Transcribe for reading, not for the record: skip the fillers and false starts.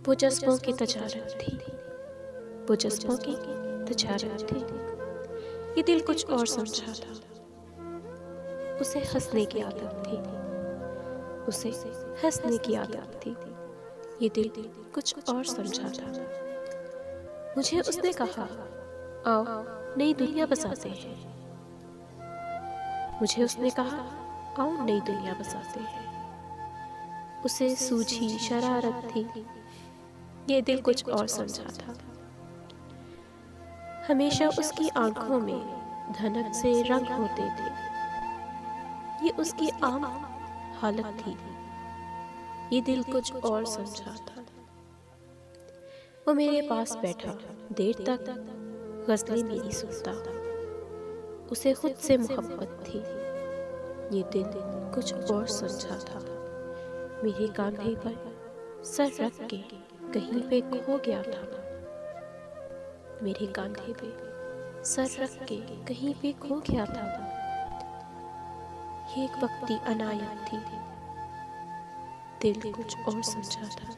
वो जज्बों की तजारत थी, वो जज्बों की तजारत थी। ये दिल कुछ और समझा था। उसे हंसने की आदत थी, उसे हंसने की आदत थी। ये दिल कुछ और समझा था। मुझे उसने कहा, आओ नई दुनिया बसाते हैं। मुझे उसने कहा, आओ नई दुनिया बसाते हैं। उसे सूझी शरारत थी, ये दिल कुछ और समझा था। हमेशा उसकी आंखों में धनक से रंग होते थे, ये उसकी आम हालत थी। ये दिल कुछ और समझा था। वो मेरे पास बैठा देर तक गज़लें मेरी सुनता। उसे खुद से मोहब्बत थी, ये दिल कुछ और समझा था। मेरे कंधे पर सर रख के कहीं पे खो गया था। मेरे कंधे पे सर रख के कहीं पे खो गया था। ये एक वक्ती अनायत थी, दिल कुछ और समझा था।